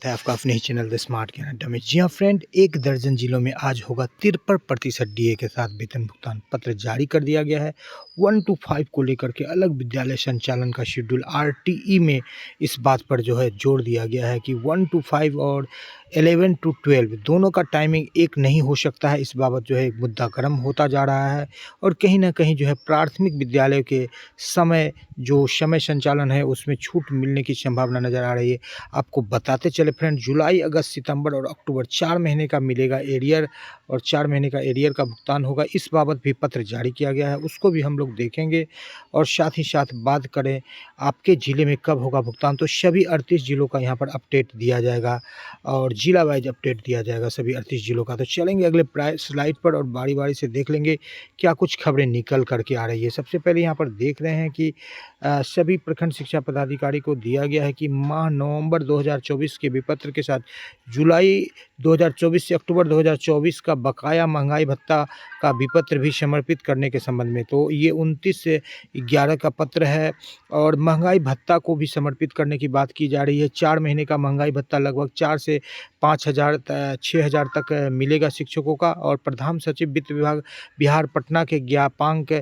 स्वागत है आपका अपने ही चैनल द स्मार्ट ज्ञान अड्डा में। जी हाँ फ्रेंड, 1 दर्जन जिलों में आज होगा 53% डीए के साथ वेतन भुगतान पत्र जारी कर दिया गया है। 1 to 5 को लेकर के अलग विद्यालय संचालन का शेड्यूल आरटीई में इस बात पर जो है जोर दिया गया है कि 1 to 5 और 11 to 12 दोनों का टाइमिंग एक नहीं हो सकता है। इस बाबत जो है एक मुद्दा गर्म होता जा रहा है और कहीं ना कहीं जो है प्राथमिक विद्यालयों के समय संचालन है उसमें छूट मिलने की संभावना नज़र आ रही है। आपको बताते चले फ्रेंड, जुलाई, अगस्त, सितंबर और अक्टूबर 4 महीने का मिलेगा एरियर और 4 महीने का एरियर का भुगतान होगा। इस बाबत भी पत्र जारी किया गया है, उसको भी हम लोग देखेंगे और साथ ही साथ बात करें आपके ज़िले में कब होगा भुगतान, तो सभी 38 ज़िलों का यहाँ पर अपडेट दिया जाएगा और ज़िला वाइज अपडेट दिया जाएगा सभी 38 ज़िलों का। तो चलेंगे अगले स्लाइड पर और बारी बारी से देख लेंगे क्या कुछ खबरें निकल करके आ रही है। सबसे पहले यहाँ पर देख रहे हैं कि सभी प्रखंड शिक्षा पदाधिकारी को दिया गया है कि माह नवंबर 2024 के विपत्र के साथ जुलाई 2024 से अक्टूबर 2024 का बकाया महंगाई भत्ता का विपत्र भी समर्पित करने के संबंध में। तो ये 29 से 11 का पत्र है और महंगाई भत्ता को भी समर्पित करने की बात की जा रही है। 4 महीने का महंगाई भत्ता लगभग 4 से 5,000 6,000 तक मिलेगा शिक्षकों का। और प्रधान सचिव वित्त विभाग बिहार पटना के ज्ञापांक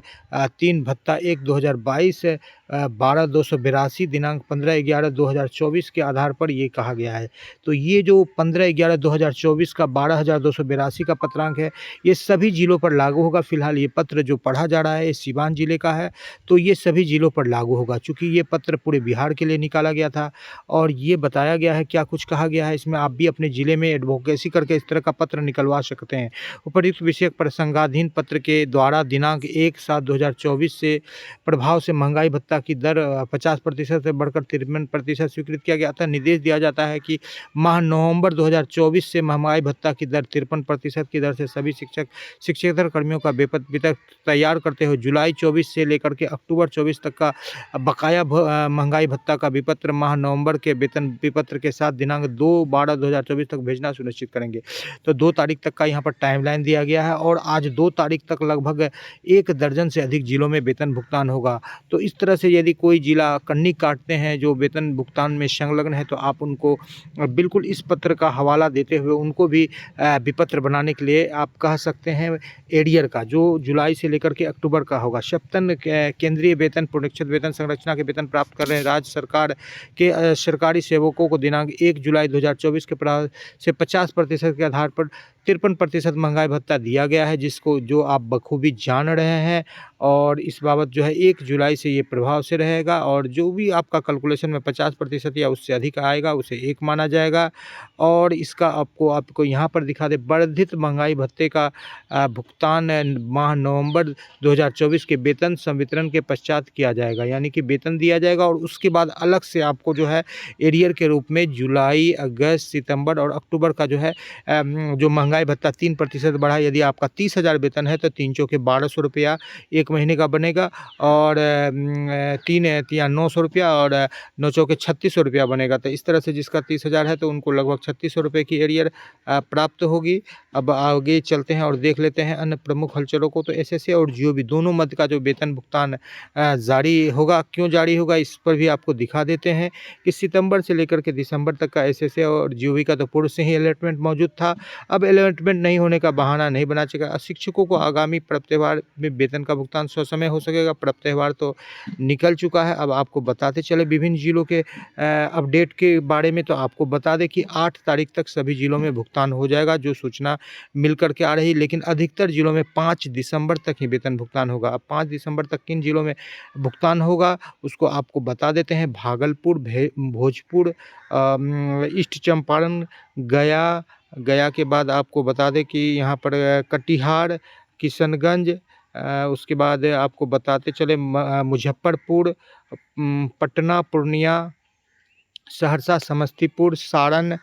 3 भत्ता 1/2022 12,282 दिनांक 15/11/2024 के आधार पर ये कहा गया है। तो ये जो 15/11/2024 का 12,282 का पत्रांक है, ये सभी ज़िलों पर लागू होगा। फिलहाल ये पत्र जो पढ़ा जा रहा है ये सीवान ज़िले का है, तो ये सभी ज़िलों पर लागू होगा। चूँकि ये पत्र पूरे बिहार के लिए निकाला गया था और ये बताया गया है, क्या कुछ कहा गया है इसमें, आप भी अपने ज़िले में एडवोकेसी करके इस तरह का पत्र निकलवा सकते हैं। उपर्युक्त विषयक प्रसंगाधीन पत्र के द्वारा दिनांक 1/7/2024 से प्रभाव से महंगाई भत्ता की दर 50% से बढ़कर 53% स्वीकृत किया गया था। निर्देश दिया जाता है कि माह नवंबर 2024 से महंगाई भत्ता की दर 53% की दर से सभी शिक्षकेतर कर्मियों का वितरण तैयार करते हुए जुलाई 24 से लेकर के अक्टूबर 24 तक का बकाया महंगाई भत्ता का विपत्र माह नवंबर के वेतन विपत्र के साथ दिनांक 2/12/2024 तक भेजना सुनिश्चित करेंगे। तो 2 तारीख तक का यहाँ पर टाइमलाइन दिया गया है और आज 2 तारीख तक लगभग 1 दर्जन से अधिक जिलों में वेतन भुगतान होगा। तो इस तरह से यदि कोई जिला कन्नी काटते हैं जो वेतन भुगतान में संलग्न है, तो आप उनको बिल्कुल इस पत्र का हवाला देते हुए उनको भी विपत्र बनाने के लिए आप कह सकते हैं एरियर का, जो जुलाई से लेकर के अक्टूबर का होगा। सप्तन केंद्रीय वेतन पुनरीक्षित वेतन संरचना के वेतन प्राप्त कर रहे राज्य सरकार के सरकारी सेवकों को दिनांक 1 जुलाई 2024 के से 50% के आधार पर 53% महंगाई भत्ता दिया गया है, जो आप बखूबी जान रहे हैं। और इस बाबत जो है 1 जुलाई से ये प्रभाव से रहेगा और जो भी आपका कैलकुलेशन में 50% या उससे अधिक आएगा उसे 1 माना जाएगा। और इसका आपको यहाँ पर दिखा दे, वर्धित महंगाई भत्ते का भुगतान माह नवंबर 2024 के वेतन संवितरण के पश्चात किया जाएगा। यानी कि वेतन दिया जाएगा और उसके बाद अलग से आपको जो है एरियर के रूप में जुलाई, अगस्त, सितंबर और अक्टूबर का जो है जो महंगाई भत्ता 3% बढ़ा। यदि आपका 30,000 वेतन है तो 3 चौके 1,200 रुपया 1 महीने का बनेगा और 3 या 900 रुपया और 9 चौके 3,600 रुपया बनेगा। तो इस तरह से जिसका 30,000 है तो उनको लगभग 3,600 रुपये की एरियर प्राप्त होगी। अब आगे चलते हैं और देख लेते हैं अन्य प्रमुख हलचलों को। तो एसएसए और जीओबी दोनों मद का जो वेतन भुगतान जारी होगा, क्यों जारी होगा इस पर भी आपको दिखा देते हैं कि सितंबर से लेकर के दिसंबर तक का एसएसए और जीओबी का तो पूर्व से ही अलॉटमेंट मौजूद था। अब अलॉटमेंट नहीं होने का बहाना नहीं बना सकेगा। शिक्षकों को आगामी पर्व त्योहार में वेतन का भुगतान ससमय हो सकेगा। पर्व त्यौहार तो निकल चुका है। अब आपको बताते चले विभिन्न जिलों के अपडेट के बारे में। तो आपको बता दें कि 8 तारीख तक सभी जिलों में भुगतान हो जाएगा, जो सूचना मिल कर के आ रही। लेकिन अधिकतर जिलों में 5 दिसंबर तक ही वेतन भुगतान होगा। अब 5 दिसंबर तक किन जिलों में भुगतान होगा उसको आपको बता देते हैं। भागलपुर, भोजपुर, ईस्ट चंपारण, गया के बाद आपको बता दें कि यहाँ पर कटिहार, किशनगंज, उसके बाद आपको बताते चले मुजफ्फरपुर, पटना, पूर्णिया, सहरसा, समस्तीपुर, सारण,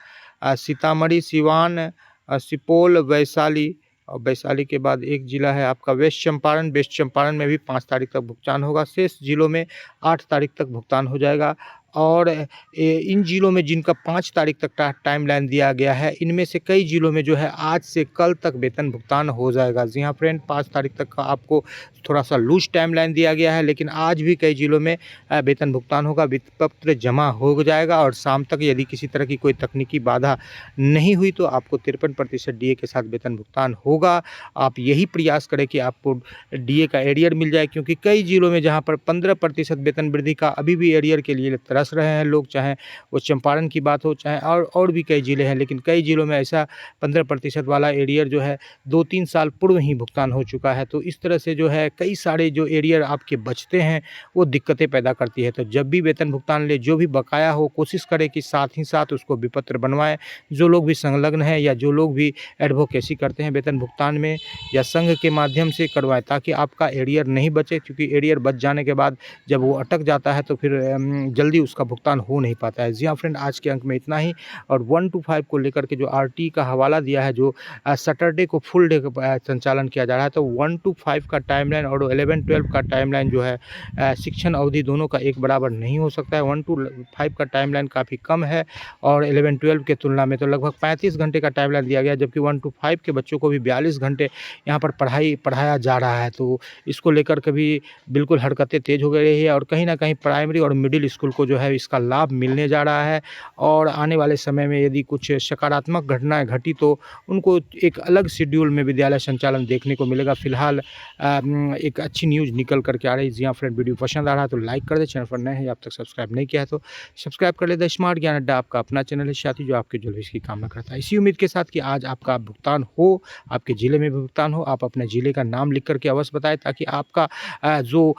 सीतामढ़ी, सिवान, सुपौल, वैशाली। और वैशाली के बाद एक ज़िला है आपका वेस्ट चंपारण। वेस्ट चंपारण में भी 5 तारीख तक भुगतान होगा। शेष जिलों में 8 तारीख तक भुगतान हो जाएगा। और इन ज़िलों में जिनका 5 तारीख तक टाइमलाइन दिया गया है, इनमें से कई ज़िलों में जो है आज से कल तक वेतन भुगतान हो जाएगा। जी हाँ फ्रेंड, 5 तारीख तक का आपको थोड़ा-सा लूज़ टाइमलाइन दिया गया है, लेकिन आज भी कई ज़िलों में वेतन भुगतान होगा, वित्त पत्र जमा हो जाएगा और शाम तक यदि किसी तरह की कोई तकनीकी बाधा नहीं हुई तो आपको 53% डीए के साथ वेतन भुगतान होगा। आप यही प्रयास करें कि आपको डीए का एरियर मिल जाए, क्योंकि कई ज़िलों में जहाँ पर 15% वेतन वृद्धि का अभी भी एरियर के लिए तरस रहे हैं लोग, चाहे वो चंपारण की बात हो, चाहे और भी कई ज़िले हैं, लेकिन कई ज़िलों में ऐसा 15% वाला एरियर जो है 2-3 साल पूर्व ही भुगतान हो चुका है। तो इस तरह से जो है कई सारे जो एरियर आपके बचते हैं वो दिक्कतें पैदा करती है। तो जब भी वेतन भुगतान ले, जो भी बकाया हो, कोशिश करें कि साथ ही साथ उसको विपत्र बनवाएँ। जो लोग भी संलग्न हैं या जो लोग भी एडवोकेसी करते हैं वेतन भुगतान में, या संघ के माध्यम से करवाएँ, ताकि आपका एरियर नहीं बचे, क्योंकि एरियर बच जाने के बाद जब वो अटक जाता है तो फिर जल्दी उसका भुगतान हो नहीं पाता है। जी हाँ फ्रेंड, आज के अंक में इतना ही। और 1 to 5 को लेकर के जो आरटी का हवाला दिया है, जो सैटरडे को फुल डे का संचालन किया जा रहा है, तो 1 to 5 का टाइमलाइन और 11-12 का टाइमलाइन जो है शिक्षण अवधि दोनों का एक बराबर नहीं हो सकता है। 1 to 5 का टाइमलाइन काफ़ी कम है और 11-12 के तुलना में तो लगभग 35 घंटे का टाइमलाइन दिया गया है, जबकि 1 to 5 के बच्चों को भी 42 घंटे यहाँ पर पढ़ाया जा रहा है। तो इसको लेकर के भी बिल्कुल हरकतें तेज़ हो गई है और कहीं न कहीं प्राइमरी और मिडिल स्कूल को जो है इसका लाभ मिलने जा रहा है। और आने वाले समय में यदि कुछ सकारात्मक घटनाएँ घटी तो उनको एक अलग शेड्यूल में विद्यालय संचालन देखने को मिलेगा। फ़िलहाल एक अच्छी न्यूज़ निकल कर के आ रही है। जी हाँ फ्रेंड, वीडियो पसंद आ रहा है तो लाइक कर दें, चैनल पर नए हैं, अब तक सब्सक्राइब नहीं किया है तो सब्सक्राइब कर लें। द स्मार्ट ज्ञान अड्डा आपका अपना चैनल है साथी, जो आपके भविष्य की कामना करता है। इसी उम्मीद के साथ कि आज आपका भुगतान हो, आपके ज़िले में भी भुगतान हो। आप अपने ज़िले का नाम लिख कर के अवश्य बताएँ, ताकि आपका जो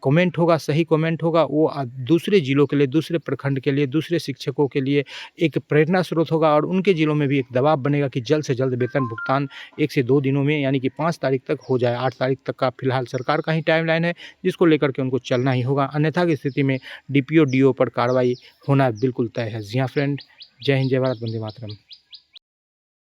कमेंट होगा, सही कमेंट होगा, वो दूसरे ज़िलों के लिए, दूसरे प्रखंड के लिए, दूसरे शिक्षकों के लिए एक प्रेरणा स्रोत होगा और उनके ज़िलों में भी एक दबाव बनेगा कि जल्द से जल्द वेतन भुगतान 1 से 2 दिनों में, यानी कि 5 तारीख तक हो जाए। 8 तारीख तक का फिलहाल सरकार का ही टाइमलाइन है, जिसको लेकर के उनको चलना ही होगा। अन्यथा की स्थिति में डीपीओ, डीओ पर कार्रवाई होना बिल्कुल तय है। जी हाँ फ्रेंड, जय हिंद, जय भारत, वंदे मातरम।